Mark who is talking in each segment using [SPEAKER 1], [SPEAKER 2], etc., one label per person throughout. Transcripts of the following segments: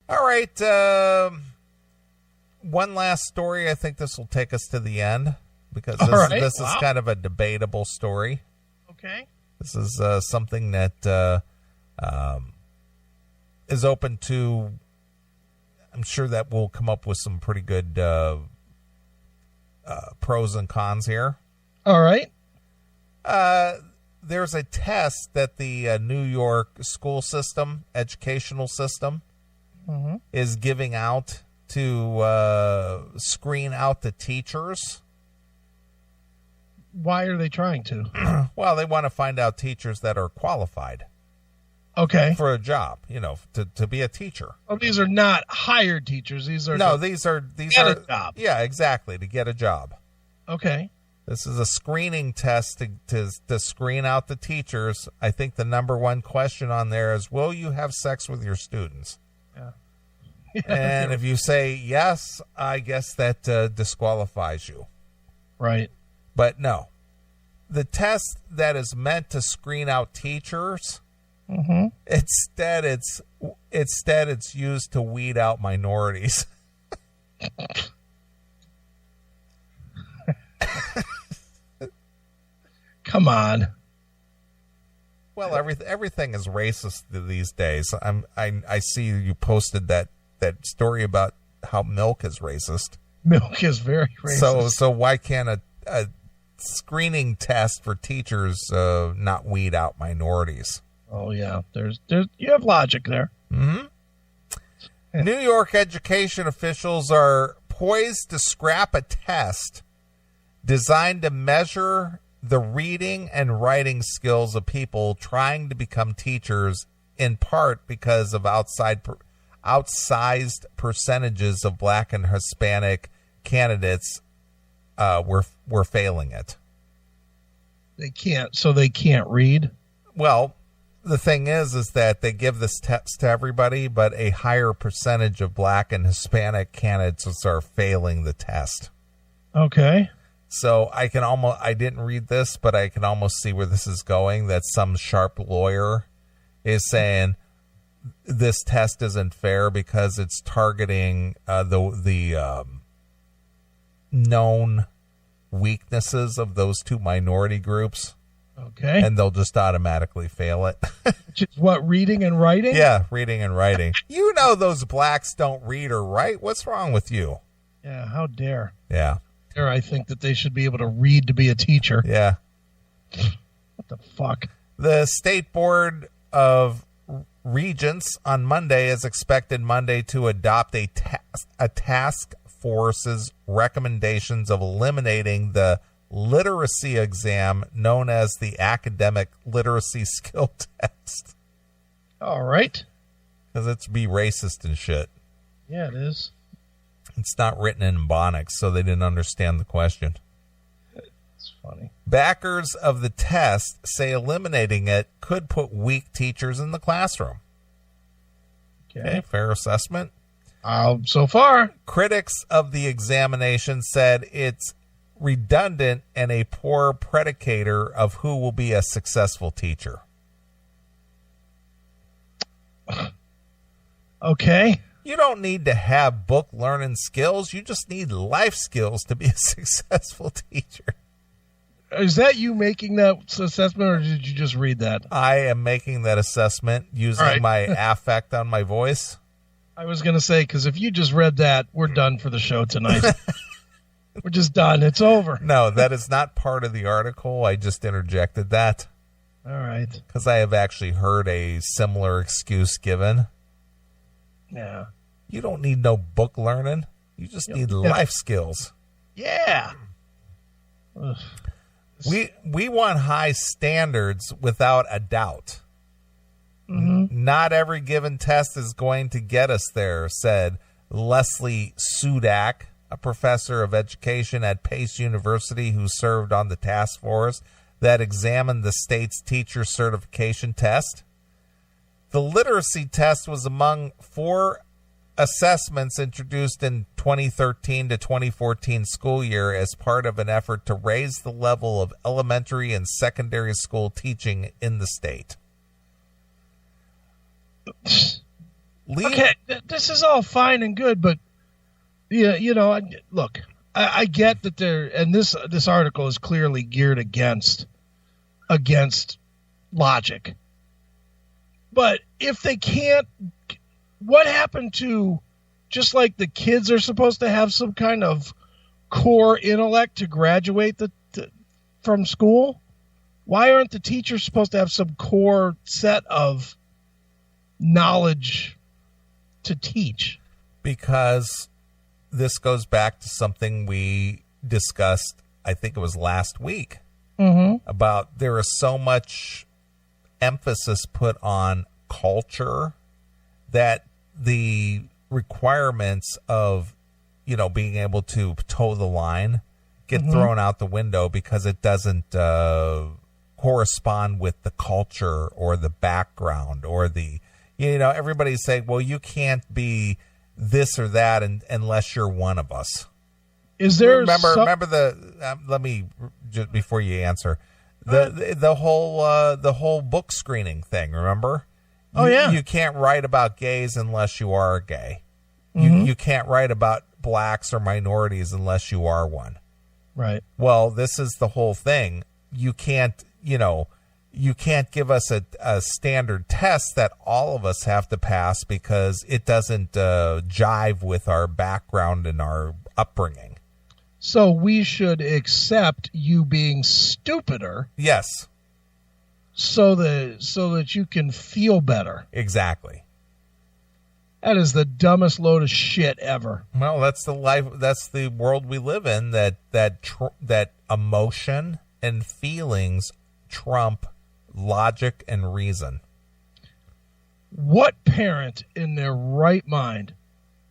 [SPEAKER 1] All right. One last story. I think this will take us to the end because this is kind of a debatable story.
[SPEAKER 2] Okay.
[SPEAKER 1] This is something that is open to, I'm sure that we'll come up with some pretty good pros and cons here.
[SPEAKER 2] All right.
[SPEAKER 1] There's a test that the New York school system, educational system, is giving out to screen out the teachers.
[SPEAKER 2] Why are they trying to?
[SPEAKER 1] Well, they want to find out teachers that are qualified.
[SPEAKER 2] Okay.
[SPEAKER 1] For a job, to be a teacher.
[SPEAKER 2] Oh, these are not hired teachers. These are
[SPEAKER 1] these are
[SPEAKER 2] a job.
[SPEAKER 1] Yeah, exactly, to get a job.
[SPEAKER 2] Okay.
[SPEAKER 1] This is a screening test to screen out the teachers. I think the number one question on there is, will you have sex with your students?
[SPEAKER 2] Yeah.
[SPEAKER 1] And if you say yes, I guess that disqualifies you.
[SPEAKER 2] Right.
[SPEAKER 1] But no. The test that is meant to screen out teachers, instead it's used to weed out minorities.
[SPEAKER 2] Come on.
[SPEAKER 1] Well, everything is racist these days. I see you posted that story about how milk is racist.
[SPEAKER 2] Milk is very racist.
[SPEAKER 1] So why can't a screening test for teachers not weed out minorities?
[SPEAKER 2] Oh yeah, there's you have logic there.
[SPEAKER 1] Mm-hmm. New York education officials are poised to scrap a test designed to measure the reading and writing skills of people trying to become teachers, in part because of outsized percentages of Black and Hispanic candidates were failing it.
[SPEAKER 2] They can't read?
[SPEAKER 1] Well, the thing is that they give this test to everybody, but a higher percentage of Black and Hispanic candidates are failing the test.
[SPEAKER 2] Okay.
[SPEAKER 1] So I didn't read this, but I can almost see where this is going, that some sharp lawyer is saying this test isn't fair because it's targeting the known weaknesses of those two minority groups.
[SPEAKER 2] Okay.
[SPEAKER 1] And they'll just automatically fail it.
[SPEAKER 2] Which is what, reading and writing?
[SPEAKER 1] Yeah, reading and writing. Those blacks don't read or write. What's wrong with you?
[SPEAKER 2] Yeah, how dare.
[SPEAKER 1] Yeah.
[SPEAKER 2] I think that they should be able to read to be a teacher.
[SPEAKER 1] Yeah.
[SPEAKER 2] What the fuck?
[SPEAKER 1] The State Board of Regents on Monday is expected to adopt a task force's recommendations of eliminating the literacy exam known as the academic literacy skill test.
[SPEAKER 2] All right.
[SPEAKER 1] Because it's be racist and shit.
[SPEAKER 2] Yeah, it is.
[SPEAKER 1] It's not written in Ebonics, so they didn't understand the question.
[SPEAKER 2] It's funny. Backers
[SPEAKER 1] of the test say eliminating it could put weak teachers in the classroom. Okay, fair assessment.
[SPEAKER 2] So far.
[SPEAKER 1] Critics of the examination said it's redundant and a poor predicator of who will be a successful teacher.
[SPEAKER 2] Okay.
[SPEAKER 1] You don't need to have book learning skills. You just need life skills to be a successful teacher.
[SPEAKER 2] Is that you making that assessment, or did you just read that?
[SPEAKER 1] I am making that assessment using my affect on my voice.
[SPEAKER 2] I was going to say, because if you just read that, we're done for the show tonight. We're just done. It's over.
[SPEAKER 1] No, that is not part of the article. I just interjected that.
[SPEAKER 2] All right.
[SPEAKER 1] Because I have actually heard a similar excuse given.
[SPEAKER 2] Yeah.
[SPEAKER 1] You don't need no book learning. You just need life skills.
[SPEAKER 2] Yeah.
[SPEAKER 1] Ugh. We want high standards without a doubt. Mm-hmm. Not every given test is going to get us there, said Leslie Sudak, a professor of education at Pace University who served on the task force that examined the state's teacher certification test. The literacy test was among 4 assessments introduced in 2013 to 2014 school year as part of an effort to raise the level of elementary and secondary school teaching in the state.
[SPEAKER 2] Okay, this is all fine and good, but yeah, look, I get that and this article is clearly geared against logic. But if they can't, what happened to, just like the kids are supposed to have some kind of core intellect to graduate from school, why aren't the teachers supposed to have some core set of knowledge to teach?
[SPEAKER 1] Because this goes back to something we discussed, I think it was last week, about there is so much emphasis put on culture that the requirements of, being able to toe the line get thrown out the window because it doesn't correspond with the culture or the background or the, everybody's saying, well, you can't be this or that unless you're one of us.
[SPEAKER 2] Is there
[SPEAKER 1] remember the let me just before you answer the whole book screening thing, remember? You can't write about gays unless you are gay. You can't write about blacks or minorities unless you are one.
[SPEAKER 2] Right.
[SPEAKER 1] Well, this is the whole thing. You can't give us a standard test that all of us have to pass because it doesn't jive with our background and our upbringing.
[SPEAKER 2] So we should accept you being stupider.
[SPEAKER 1] Yes.
[SPEAKER 2] So that you can feel better.
[SPEAKER 1] Exactly.
[SPEAKER 2] That is the dumbest load of shit ever.
[SPEAKER 1] Well, that's the life. That's the world we live in. That emotion and feelings trump logic and reason.
[SPEAKER 2] What parent in their right mind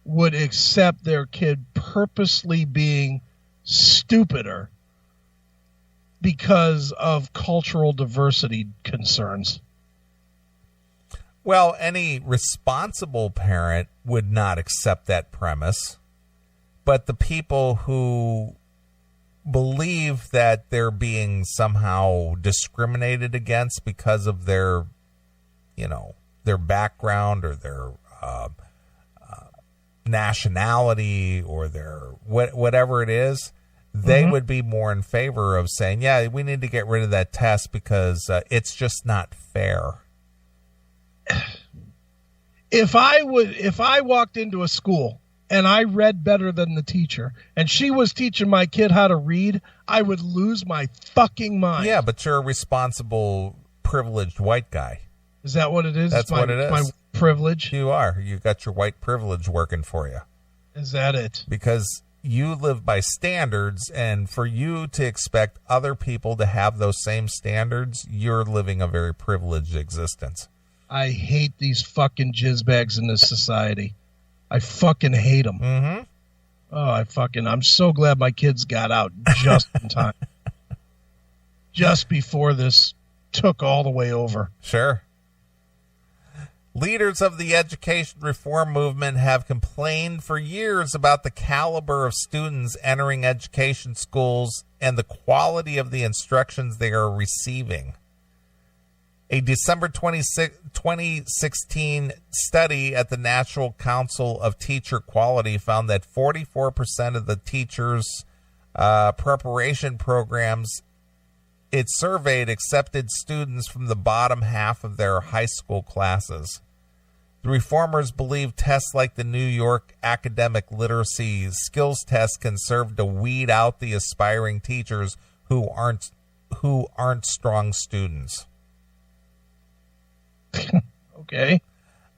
[SPEAKER 2] would accept their kid purposely being stupider because of cultural diversity concerns?
[SPEAKER 1] Well, any responsible parent would not accept that premise, but the people who believe that they're being somehow discriminated against because of their background or their nationality or their whatever it is, they would be more in favor of saying, yeah, we need to get rid of that test because it's just not fair.
[SPEAKER 2] If I walked into a school and I read better than the teacher and she was teaching my kid how to read, I would lose my fucking mind.
[SPEAKER 1] Yeah, but you're a responsible, privileged white guy.
[SPEAKER 2] Is that what it is?
[SPEAKER 1] That's what it is.
[SPEAKER 2] My privilege?
[SPEAKER 1] You are. You got your white privilege working for you.
[SPEAKER 2] Is that it?
[SPEAKER 1] Because you live by standards, and for you to expect other people to have those same standards, you're living a very privileged existence.
[SPEAKER 2] I hate these fucking jizzbags in this society. I fucking hate them.
[SPEAKER 1] Mm-hmm.
[SPEAKER 2] Oh, I'm so glad my kids got out just in time. Just before this took all the way over.
[SPEAKER 1] Sure. Leaders of the education reform movement have complained for years about the caliber of students entering education schools and the quality of the instructions they are receiving. A December 2016 study at the National Council of Teacher Quality found that 44% of the teachers' preparation programs it surveyed accepted students from the bottom half of their high school classes. The reformers believe tests like the New York Academic Literacy Skills Test can serve to weed out the aspiring teachers who aren't strong students.
[SPEAKER 2] Okay.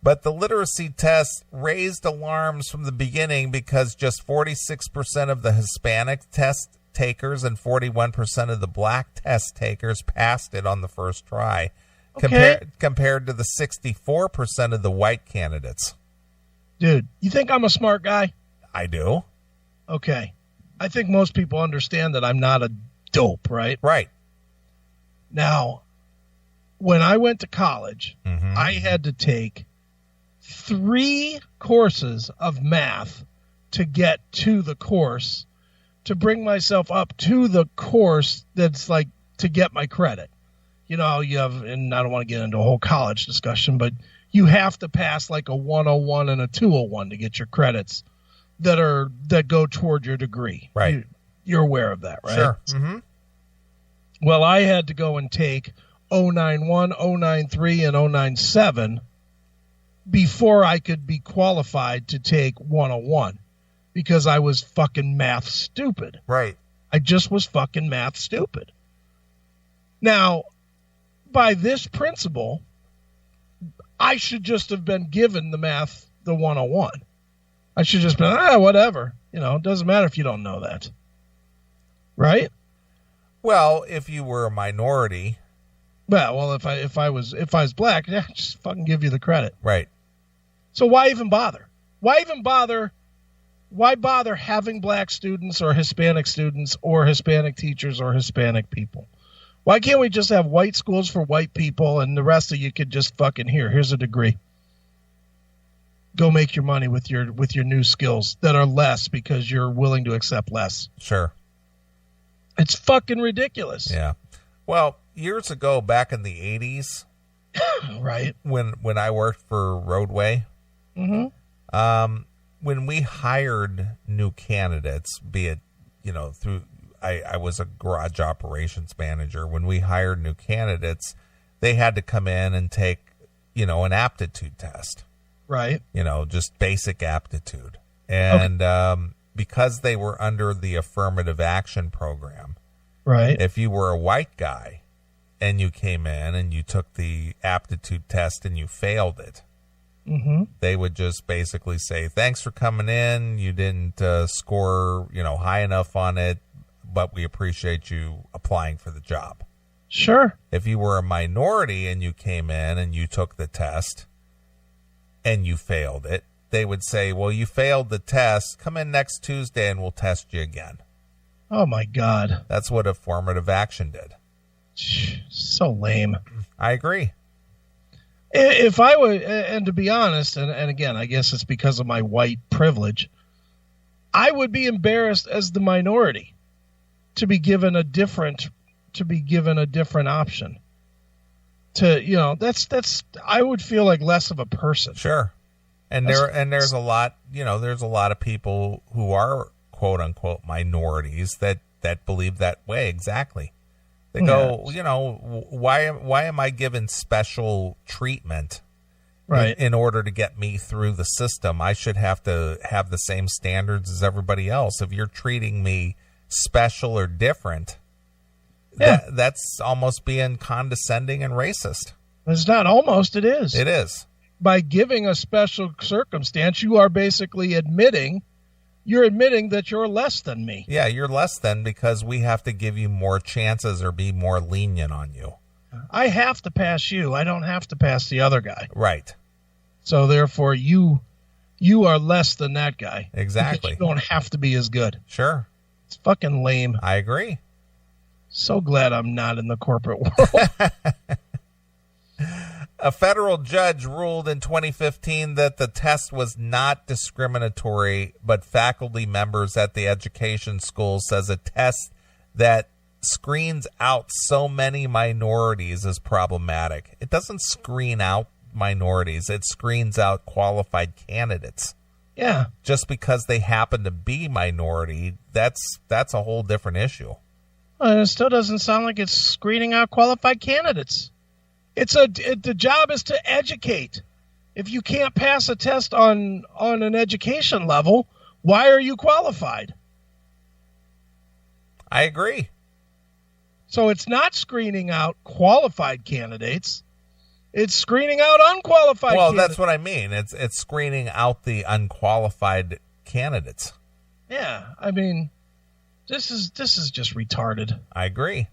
[SPEAKER 1] But the literacy test raised alarms from the beginning because just 46% of the Hispanic test takers and 41% of the black test takers passed it on the first try, compared to the 64% of the white candidates.
[SPEAKER 2] Dude, you think I'm a smart guy?
[SPEAKER 1] I do.
[SPEAKER 2] Okay. I think most people understand that I'm not a dope, right?
[SPEAKER 1] Right.
[SPEAKER 2] Now, when I went to college, I had to take 3 courses of math to get to the course, to bring myself up to the course that's like to get my credit. You know, you have, and I don't want to get into a whole college discussion, but you have to pass like a 101 and a 201 to get your credits that go toward your degree.
[SPEAKER 1] Right.
[SPEAKER 2] You're aware of that, right?
[SPEAKER 1] Sure. Mm-hmm.
[SPEAKER 2] Well, I had to go and take 091, 093, and 097 before I could be qualified to take 101 because I was fucking math stupid.
[SPEAKER 1] Right.
[SPEAKER 2] I just was fucking math stupid. Now, by this principle, I should just have been given the 101. I should just been, whatever. It doesn't matter if you don't know that. Right?
[SPEAKER 1] Well, if you were a minority.
[SPEAKER 2] Well, if I was black, yeah, just fucking give you the credit.
[SPEAKER 1] Right.
[SPEAKER 2] So why even bother? Why bother having black students or Hispanic students or Hispanic teachers or Hispanic people? Why can't we just have white schools for white people and the rest of you could just fucking here's a degree. Go make your money with your new skills that are less because you're willing to accept less.
[SPEAKER 1] Sure.
[SPEAKER 2] It's fucking ridiculous.
[SPEAKER 1] Yeah. Well, years ago, back in the 80s,
[SPEAKER 2] right,
[SPEAKER 1] when I worked for Roadway, when we hired new candidates, be it, through I was a garage operations manager. When we hired new candidates, they had to come in and take, an aptitude test.
[SPEAKER 2] Right.
[SPEAKER 1] Just basic aptitude. And because they were under the affirmative action program,
[SPEAKER 2] right,
[SPEAKER 1] if you were a white guy and you came in and you took the aptitude test and you failed it, they would just basically say, thanks for coming in. You didn't score, high enough on it, but we appreciate you applying for the job.
[SPEAKER 2] Sure.
[SPEAKER 1] If you were a minority and you came in and you took the test and you failed it, they would say, well, you failed the test. Come in next Tuesday and we'll test you again.
[SPEAKER 2] Oh, my God.
[SPEAKER 1] That's what affirmative action did.
[SPEAKER 2] So lame.
[SPEAKER 1] I agree.
[SPEAKER 2] If I would, and to be honest, and again, I guess it's because of my white privilege, I would be embarrassed as the minority to be given a different option. That's I would feel like less of a person.
[SPEAKER 1] Sure. And there's a lot, there's a lot of people who are quote unquote minorities that believe that way. Exactly. They go, why am I given special treatment
[SPEAKER 2] right,
[SPEAKER 1] in order to get me through the system? I should have to have the same standards as everybody else. If you're treating me special or different, that's almost being condescending and racist.
[SPEAKER 2] It's not almost, it is.
[SPEAKER 1] It is.
[SPEAKER 2] By giving a special circumstance, you are basically admitting that you're less than me.
[SPEAKER 1] Yeah, you're less than because we have to give you more chances or be more lenient on you.
[SPEAKER 2] I have to pass you. I don't have to pass the other guy.
[SPEAKER 1] Right.
[SPEAKER 2] So therefore, you are less than that guy.
[SPEAKER 1] Exactly.
[SPEAKER 2] You don't have to be as good.
[SPEAKER 1] Sure.
[SPEAKER 2] It's fucking lame.
[SPEAKER 1] I agree.
[SPEAKER 2] So glad I'm not in the corporate world.
[SPEAKER 1] A federal judge ruled in 2015 that the test was not discriminatory, but faculty members at the education school says a test that screens out so many minorities is problematic. It doesn't screen out minorities. It screens out qualified candidates.
[SPEAKER 2] Yeah.
[SPEAKER 1] Just because they happen to be minority, that's a whole different issue.
[SPEAKER 2] Well, it still doesn't sound like it's screening out qualified candidates. The job is to educate. If you can't pass a test on an education level, why are you qualified?
[SPEAKER 1] I agree.
[SPEAKER 2] So it's not screening out qualified candidates. It's screening out unqualified candidates.
[SPEAKER 1] Well, that's what I mean. It's screening out the unqualified candidates.
[SPEAKER 2] Yeah, I mean, this is just retarded.
[SPEAKER 1] I agree.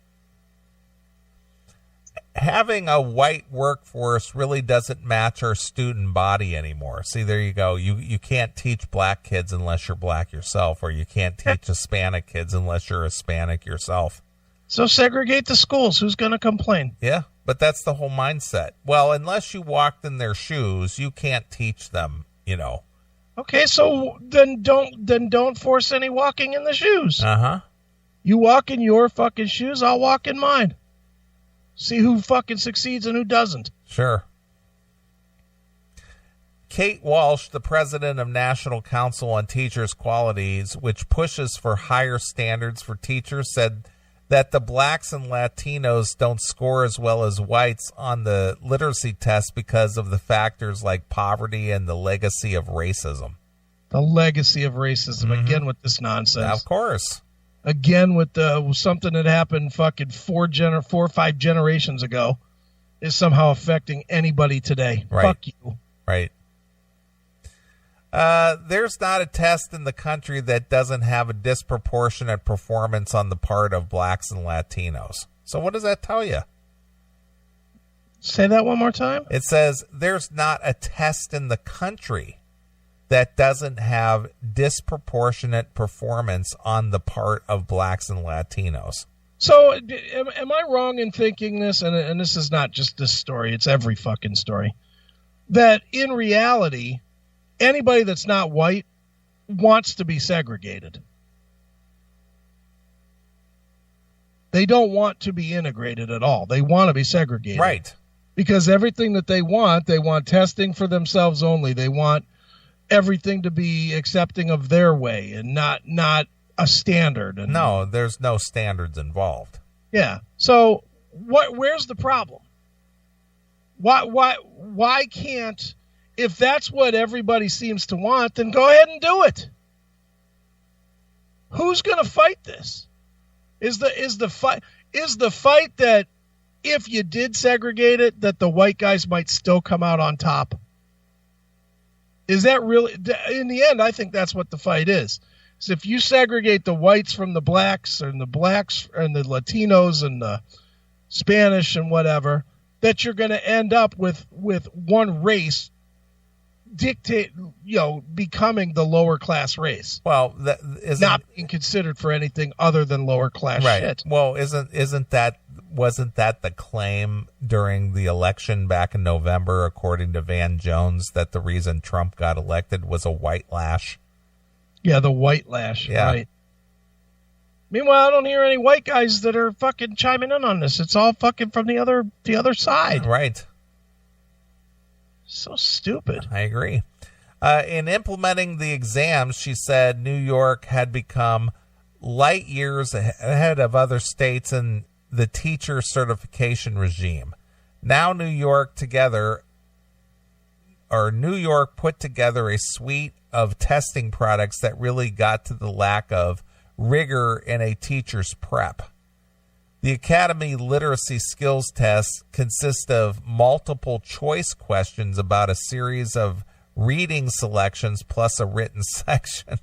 [SPEAKER 1] Having a white workforce really doesn't match our student body anymore. See, there you go. You can't teach black kids unless you're black yourself, or you can't teach Hispanic kids unless you're Hispanic yourself. So
[SPEAKER 2] segregate the schools. Who's going to complain?
[SPEAKER 1] Yeah, but that's the whole mindset. Well, unless you walked in their shoes, you can't teach them,
[SPEAKER 2] Okay, so then don't force any walking in the shoes.
[SPEAKER 1] Uh-huh.
[SPEAKER 2] You walk in your fucking shoes, I'll walk in mine. See who fucking succeeds and who doesn't.
[SPEAKER 1] Sure. Kate Walsh, the president of National Council on Teachers' Qualities, which pushes for higher standards for teachers, said that the blacks and Latinos don't score as well as whites on the literacy test because of the factors like poverty and the legacy of racism.
[SPEAKER 2] The legacy of racism, again with this nonsense.
[SPEAKER 1] Of course.
[SPEAKER 2] Again with something that happened fucking 4 or 5 generations ago is somehow affecting anybody today.
[SPEAKER 1] Right.
[SPEAKER 2] Fuck you.
[SPEAKER 1] Right. There's not a test in the country that doesn't have a disproportionate performance on the part of blacks and Latinos. So what does that tell you?
[SPEAKER 2] Say that one more time.
[SPEAKER 1] It says there's not a test in the country that doesn't have disproportionate performance on the part of blacks and Latinos.
[SPEAKER 2] So am I wrong in thinking this, and this is not just this story, it's every fucking story, that in reality, anybody that's not white wants to be segregated. They don't want to be integrated at all. They want to be segregated.
[SPEAKER 1] Right.
[SPEAKER 2] Because everything that they want testing for themselves only. They want everything to be accepting of their way and not a standard. And
[SPEAKER 1] no, there's no standards involved.
[SPEAKER 2] Yeah. So where's the problem? Why can't, if that's what everybody seems to want, then go ahead and do it. Who's going to fight this? Is the fight that if you did segregate it, that the white guys might still come out on top? Is that really, in the end, I think that's what the fight is. So if you segregate the whites from the blacks and the Latinos and the Spanish and whatever, that you're going to end up with one race becoming the lower class race.
[SPEAKER 1] Well, that isn't
[SPEAKER 2] not being considered for anything other than lower class shit.
[SPEAKER 1] Well, wasn't that the claim during the election back in November, according to Van Jones, that the reason Trump got elected was a white lash?
[SPEAKER 2] Yeah, the white lash.
[SPEAKER 1] Yeah.
[SPEAKER 2] Right. Meanwhile, I don't hear any white guys that are fucking chiming in on this. It's all fucking from the other side.
[SPEAKER 1] Right.
[SPEAKER 2] So stupid.
[SPEAKER 1] I agree. In implementing the exams, she said New York had become light years ahead of other states in the teacher certification regime. Now New York put together a suite of testing products that really got to the lack of rigor in a teacher's prep. The Academy Literacy Skills Test consists of multiple choice questions about a series of reading selections plus a written section.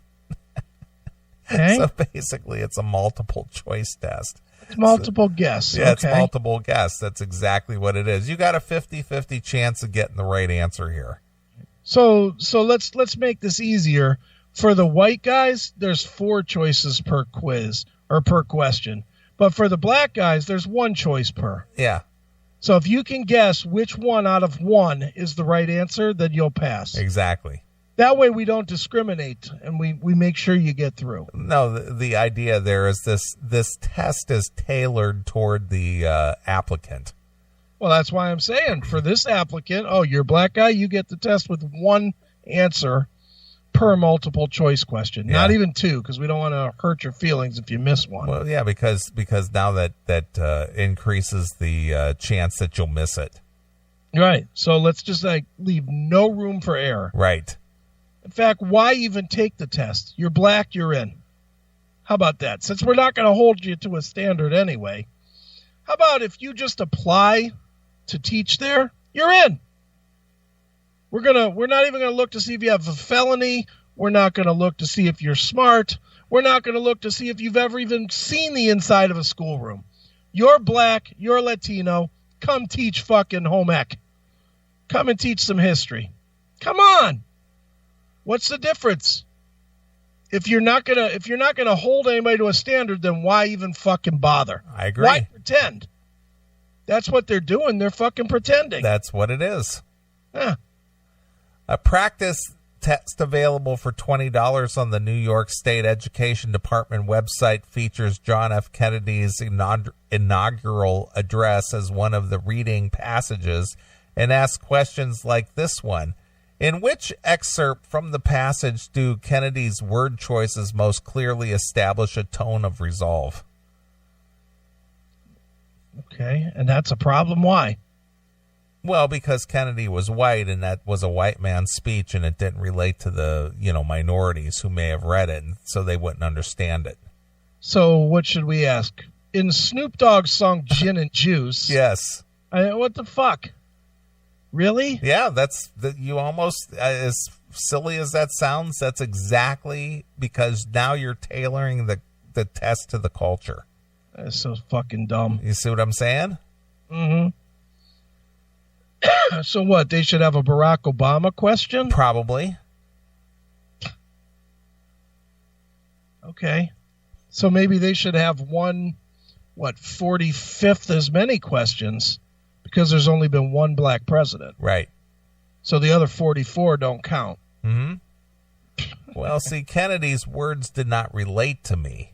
[SPEAKER 2] Okay.
[SPEAKER 1] So basically, it's a multiple choice test.
[SPEAKER 2] It's multiple guess.
[SPEAKER 1] Yeah, okay. It's multiple guess. That's exactly what it is. You got a 50-50 chance of getting the right answer here.
[SPEAKER 2] So let's make this easier. For the white guys, there's 4 choices per quiz or per question. But for the black guys, there's 1 choice per.
[SPEAKER 1] Yeah.
[SPEAKER 2] So if you can guess which one out of 1 is the right answer, then you'll pass.
[SPEAKER 1] Exactly.
[SPEAKER 2] That way we don't discriminate, and we make sure you get through.
[SPEAKER 1] No, the idea there is this test is tailored toward the applicant.
[SPEAKER 2] Well, that's why I'm saying for this applicant, you're a black guy, you get the test with 1 answer per multiple choice question. Yeah. Not even 2, because we don't want to hurt your feelings if you miss one.
[SPEAKER 1] Well, yeah, because now that increases the chance that you'll miss it.
[SPEAKER 2] Right. So let's just leave no room for error.
[SPEAKER 1] Right.
[SPEAKER 2] In fact, why even take the test? You're black, you're in. How about that? Since we're not going to hold you to a standard anyway, how about if you just apply to teach there, you're in. We're not even going to look to see if you have a felony. We're not going to look to see if you're smart. We're not going to look to see if you've ever even seen the inside of a schoolroom. You're black, you're Latino, come teach fucking home ec. Come and teach some history. Come on. What's the difference? If you're not gonna hold anybody to a standard, then why even fucking bother?
[SPEAKER 1] I agree.
[SPEAKER 2] Why pretend? That's what they're doing. They're fucking pretending.
[SPEAKER 1] That's what it is.
[SPEAKER 2] Yeah.
[SPEAKER 1] A practice test available for $20 on the New York State Education Department website features John F. Kennedy's inaugural address as one of the reading passages and asks questions like this one. In which excerpt from the passage do Kennedy's word choices most clearly establish a tone of resolve?
[SPEAKER 2] Okay, and that's a problem. Why?
[SPEAKER 1] Well, because Kennedy was white, and that was a white man's speech, and it didn't relate to the, minorities who may have read it, and so they wouldn't understand it.
[SPEAKER 2] So what should we ask? In Snoop Dogg's song Gin and Juice.
[SPEAKER 1] Yes.
[SPEAKER 2] What the fuck? Really?
[SPEAKER 1] Yeah, you almost, as silly as that sounds, that's exactly because now you're tailoring the test to the culture.
[SPEAKER 2] That's so fucking dumb.
[SPEAKER 1] You see what I'm saying?
[SPEAKER 2] Mm-hmm. So what? They should have a Barack Obama question?
[SPEAKER 1] Probably.
[SPEAKER 2] Okay. So maybe they should have 45th as many questions because there's only been one black president.
[SPEAKER 1] Right.
[SPEAKER 2] So the other 44 don't count.
[SPEAKER 1] Mm-hmm. Well, see, Kennedy's words did not relate to me.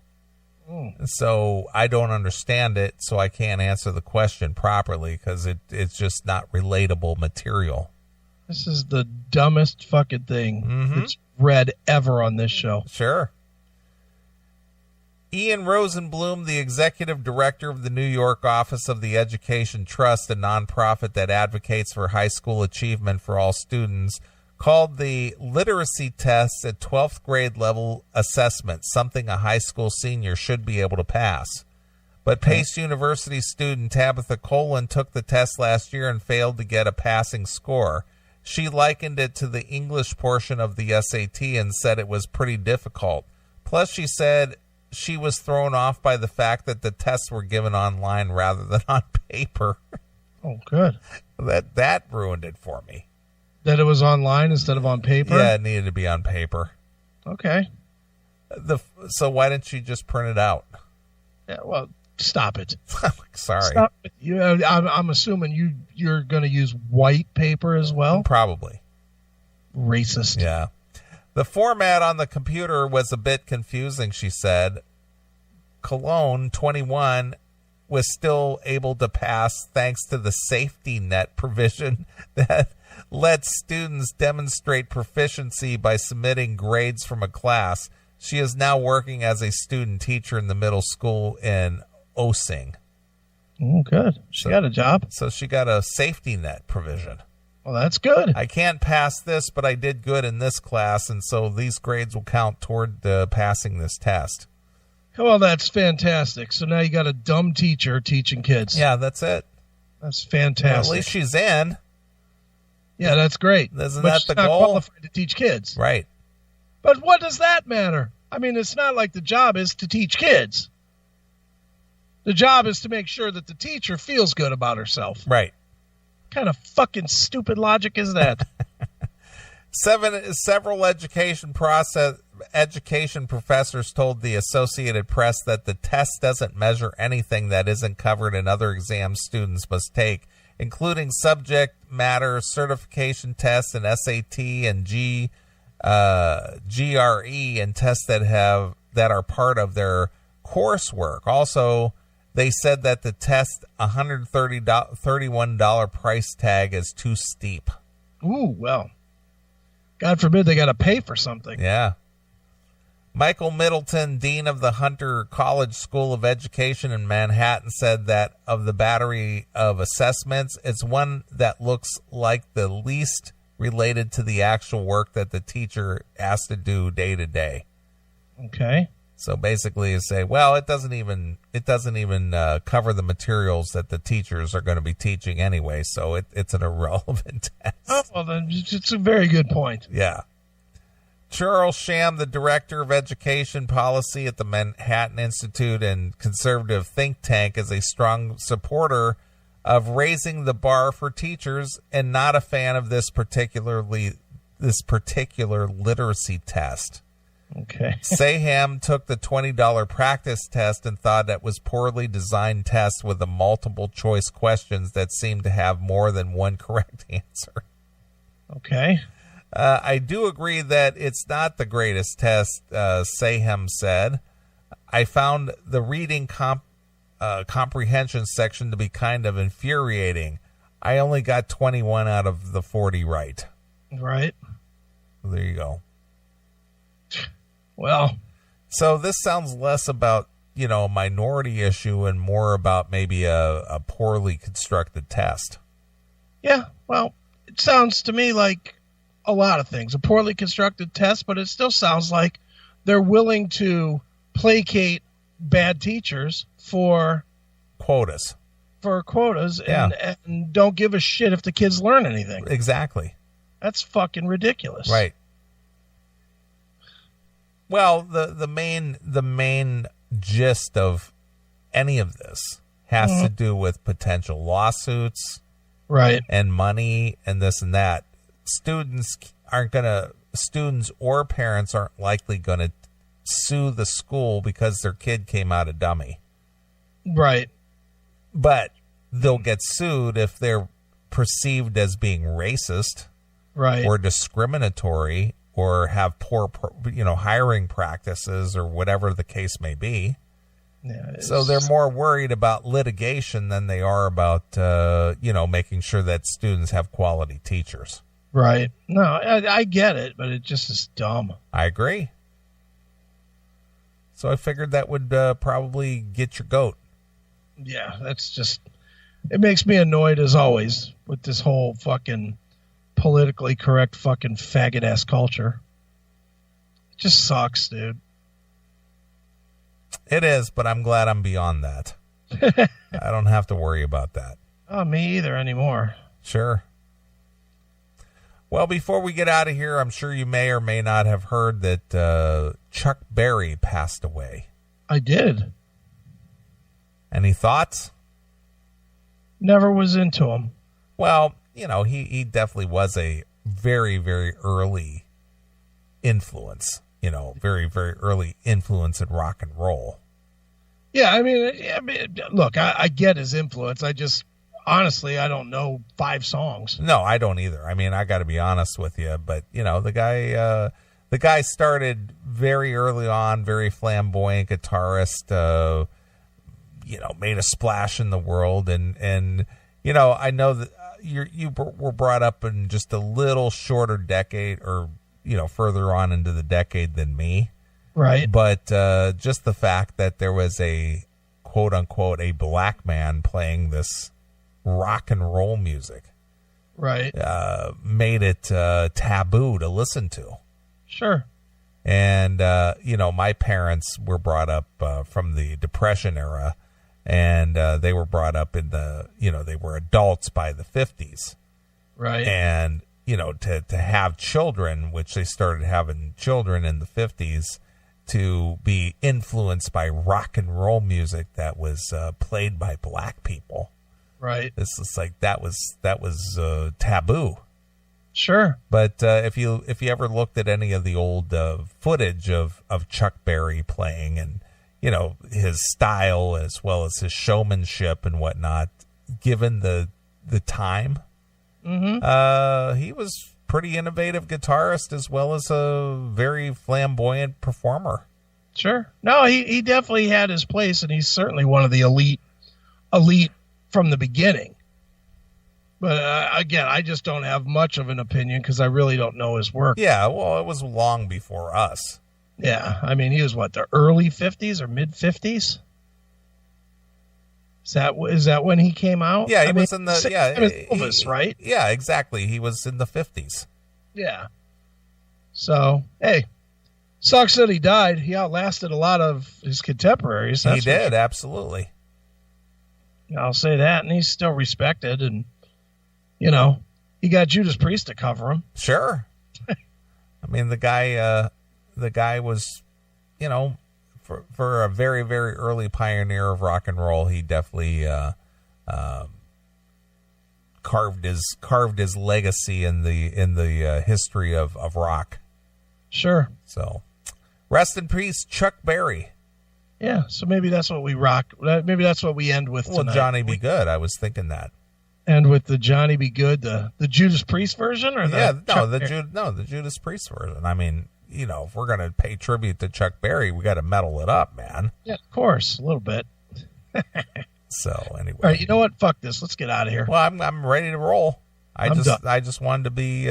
[SPEAKER 1] So I don't understand it, so I can't answer the question properly because it's just not relatable material.
[SPEAKER 2] This is the dumbest fucking thing that's read ever on this show.
[SPEAKER 1] Sure. Ian Rosenblum, the executive director of the New York office of the Education Trust, a nonprofit that advocates for high school achievement for all students, called the literacy tests at 12th grade level assessment something a high school senior should be able to pass. But Pace University student Tabitha Colon took the test last year and failed to get a passing score. She likened it to the English portion of the SAT and said it was pretty difficult. Plus, she said she was thrown off by the fact that the tests were given online rather than on paper.
[SPEAKER 2] Oh, good.
[SPEAKER 1] That ruined it for me.
[SPEAKER 2] That it was online instead of on paper?
[SPEAKER 1] Yeah, it needed to be on paper.
[SPEAKER 2] Okay.
[SPEAKER 1] So why didn't you just print it out?
[SPEAKER 2] Yeah, well, stop it.
[SPEAKER 1] Sorry.
[SPEAKER 2] Stop it. I'm assuming you're going to use white paper as well?
[SPEAKER 1] Probably.
[SPEAKER 2] Racist.
[SPEAKER 1] Yeah. The format on the computer was a bit confusing, she said. Cologne, 21, was still able to pass thanks to the safety net provision that lets students demonstrate proficiency by submitting grades from a class. She is now working as a student teacher in the middle school in Osing.
[SPEAKER 2] Oh, good. She got a job.
[SPEAKER 1] So she got a safety net provision.
[SPEAKER 2] Well, that's good.
[SPEAKER 1] I can't pass this, but I did good in this class, and so these grades will count toward passing this test.
[SPEAKER 2] Well, that's fantastic. So now you got a dumb teacher teaching kids.
[SPEAKER 1] Yeah, that's it.
[SPEAKER 2] That's fantastic.
[SPEAKER 1] Well, at least she's in.
[SPEAKER 2] Yeah, that's great.
[SPEAKER 1] Isn't
[SPEAKER 2] but
[SPEAKER 1] that
[SPEAKER 2] she's
[SPEAKER 1] the
[SPEAKER 2] not
[SPEAKER 1] goal?
[SPEAKER 2] Qualified to teach kids.
[SPEAKER 1] Right.
[SPEAKER 2] But what does that matter? I mean, it's not like the job is to teach kids. The job is to make sure that the teacher feels good about herself.
[SPEAKER 1] Right.
[SPEAKER 2] What kind of fucking stupid logic is that?
[SPEAKER 1] Several education professors told the Associated Press that the test doesn't measure anything that isn't covered in other exams students must take, including subject matter certification tests and SAT and GRE and tests that are part of their coursework. Also, they said that the test $131 price tag is too steep.
[SPEAKER 2] Ooh, well, God forbid they got to pay for something.
[SPEAKER 1] Yeah. Michael Middleton, dean of the Hunter College School of Education in Manhattan, said that of the battery of assessments, it's one that looks like the least related to the actual work that the teacher has to do day to day.
[SPEAKER 2] Okay.
[SPEAKER 1] So basically you say, well, it doesn't even cover the materials that the teachers are going to be teaching anyway, so it's an irrelevant test.
[SPEAKER 2] Oh, well, then it's a very good point.
[SPEAKER 1] Yeah. Charles Sham, the director of education policy at the Manhattan Institute and conservative think tank, is a strong supporter of raising the bar for teachers and not a fan of this particular literacy test.
[SPEAKER 2] Okay.
[SPEAKER 1] Saham took the $20 practice test and thought that was poorly designed test with the multiple choice questions that seemed to have more than one correct answer.
[SPEAKER 2] Okay.
[SPEAKER 1] I do agree that it's not the greatest test, Saham said. I found the reading comprehension section to be kind of infuriating. I only got 21 out of the 40 right.
[SPEAKER 2] Right.
[SPEAKER 1] There you go.
[SPEAKER 2] Well,
[SPEAKER 1] so this sounds less about, a minority issue and more about maybe a poorly constructed test.
[SPEAKER 2] Yeah, well, it sounds to me like a lot of things. A poorly constructed test, but it still sounds like they're willing to placate bad teachers for
[SPEAKER 1] quotas.
[SPEAKER 2] And don't give a shit if the kids learn anything.
[SPEAKER 1] Exactly.
[SPEAKER 2] That's fucking ridiculous.
[SPEAKER 1] Right. Well, the main gist of any of this has to do with potential lawsuits,
[SPEAKER 2] right,
[SPEAKER 1] and money and this and that. Students or parents aren't likely going to sue the school because their kid came out a dummy.
[SPEAKER 2] Right.
[SPEAKER 1] But they'll get sued if they're perceived as being racist,
[SPEAKER 2] right,
[SPEAKER 1] or discriminatory, or have poor, hiring practices, or whatever the case may be.
[SPEAKER 2] Yeah,
[SPEAKER 1] so they're more worried about litigation than they are about, making sure that students have quality teachers.
[SPEAKER 2] Right. No, I get it, but it just is dumb.
[SPEAKER 1] I agree. So I figured that would probably get your goat.
[SPEAKER 2] Yeah, it makes me annoyed as always with this whole fucking politically correct fucking faggot ass culture. It just sucks, dude.
[SPEAKER 1] It is, but I'm glad I'm beyond that. I don't have to worry about that.
[SPEAKER 2] Oh, me either anymore.
[SPEAKER 1] Sure. Well, before we get out of here, I'm sure you may or may not have heard that Chuck Berry passed away.
[SPEAKER 2] I did.
[SPEAKER 1] Any thoughts?
[SPEAKER 2] Never was into him.
[SPEAKER 1] Well, he definitely was a very, very early influence. Very, very early influence in rock and roll.
[SPEAKER 2] Yeah, I mean, look, I get his influence. Honestly, I don't know 5 songs.
[SPEAKER 1] No, I don't either. I mean, I got to be honest with you, but the guy started very early on, very flamboyant guitarist. Made a splash in the world, and I know that you were brought up in just a little shorter decade, or further on into the decade than me.
[SPEAKER 2] Right.
[SPEAKER 1] But just the fact that there was a quote unquote a black man playing this rock and roll music,
[SPEAKER 2] right,
[SPEAKER 1] made it taboo to listen to.
[SPEAKER 2] Sure.
[SPEAKER 1] And my parents were brought up from the Depression era, and they were brought up in they were adults by the 50s.
[SPEAKER 2] Right.
[SPEAKER 1] And to have children, which they started having children in the 50s, to be influenced by rock and roll music that was played by black people.
[SPEAKER 2] Right.
[SPEAKER 1] This is like that was taboo.
[SPEAKER 2] Sure.
[SPEAKER 1] But if you ever looked at any of the old footage of Chuck Berry playing, and his style as well as his showmanship and whatnot, given the time, he was pretty innovative guitarist as well as a very flamboyant performer.
[SPEAKER 2] Sure. No, he definitely had his place, and he's certainly one of the elite from the beginning. But again, I just don't have much of an opinion because I really don't know his work.
[SPEAKER 1] Yeah, well, it was long before us.
[SPEAKER 2] Yeah, I mean, he was the early 50s or mid 50s? Is that when he came out?
[SPEAKER 1] Yeah, he was in the
[SPEAKER 2] Elvis, right?
[SPEAKER 1] Yeah, exactly. He was in the 50s.
[SPEAKER 2] Yeah. So, hey, sucks that he died. He outlasted a lot of his contemporaries.
[SPEAKER 1] He did, absolutely.
[SPEAKER 2] I'll say that, and he's still respected, and he got Judas Priest to cover him.
[SPEAKER 1] Sure. I mean, the guy was, for a very, very early pioneer of rock and roll, he definitely carved his legacy in the history of rock.
[SPEAKER 2] Sure.
[SPEAKER 1] So, rest in peace, Chuck Berry.
[SPEAKER 2] Yeah, so maybe that's what we rock. Maybe that's what we end with tonight.
[SPEAKER 1] Well, Johnny Be Good. I was thinking that.
[SPEAKER 2] And with the Johnny Be Good, the Judas Priest version, or
[SPEAKER 1] the Judas Priest version. I mean, if we're gonna pay tribute to Chuck Berry, we got to metal it up, man.
[SPEAKER 2] Yeah, of course, a little bit.
[SPEAKER 1] So anyway,
[SPEAKER 2] all right, you know what? Fuck this. Let's get out of here.
[SPEAKER 1] Well, I'm ready to roll. I just wanted to be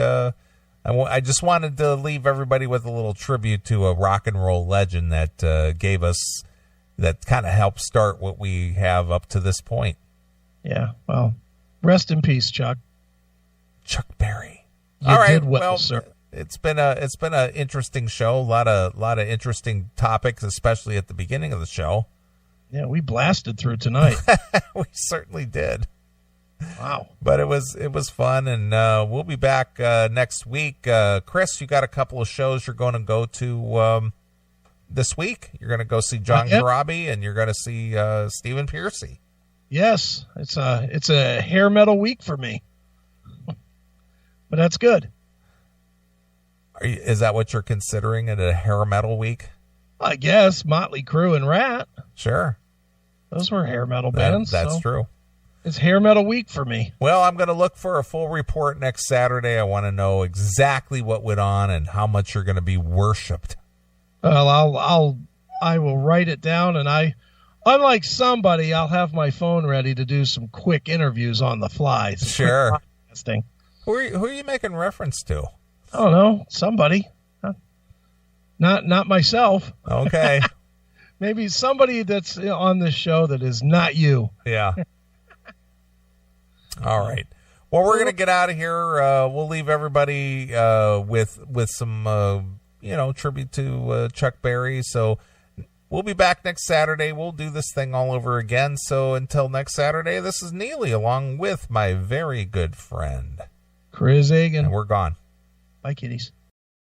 [SPEAKER 1] I just wanted to leave everybody with a little tribute to a rock and roll legend that gave us, that kind of helped start what we have up to this point.
[SPEAKER 2] Yeah, well, rest in peace, Chuck.
[SPEAKER 1] Chuck Berry.
[SPEAKER 2] You
[SPEAKER 1] All right,
[SPEAKER 2] did well, sir.
[SPEAKER 1] It's been a interesting show. A lot of interesting topics, especially at the beginning of the show.
[SPEAKER 2] Yeah, we blasted through tonight.
[SPEAKER 1] We certainly did.
[SPEAKER 2] Wow.
[SPEAKER 1] But it was fun, and we'll be back next week. Chris, you got a couple of shows you're going to go to this week. You're going to go see John Garabi, and you're going to see Stephen Piercy. Yes,
[SPEAKER 2] it's a hair metal week for me, but that's good.
[SPEAKER 1] Is that what you're considering it, a hair metal week?
[SPEAKER 2] I guess Motley Crue and Rat.
[SPEAKER 1] Sure,
[SPEAKER 2] those were hair metal bands.
[SPEAKER 1] That's true.
[SPEAKER 2] It's hair metal week for me.
[SPEAKER 1] Well, I'm going to look for a full report next Saturday. I want to know exactly what went on and how much you're going to be worshipped.
[SPEAKER 2] Well, I will write it down, and unlike somebody, I'll have my phone ready to do some quick interviews on the fly.
[SPEAKER 1] Sure. Who are you making reference to?
[SPEAKER 2] I don't know. Somebody. Not myself.
[SPEAKER 1] Okay.
[SPEAKER 2] Maybe somebody that's on this show that is not you.
[SPEAKER 1] Yeah. All right. Well, we're going to get out of here. We'll leave everybody with some, tribute to Chuck Berry. So we'll be back next Saturday. We'll do this thing all over again. So until next Saturday, this is Neely along with my very good friend
[SPEAKER 2] Chris Hagan.
[SPEAKER 1] And we're gone.
[SPEAKER 2] Bye, kitties.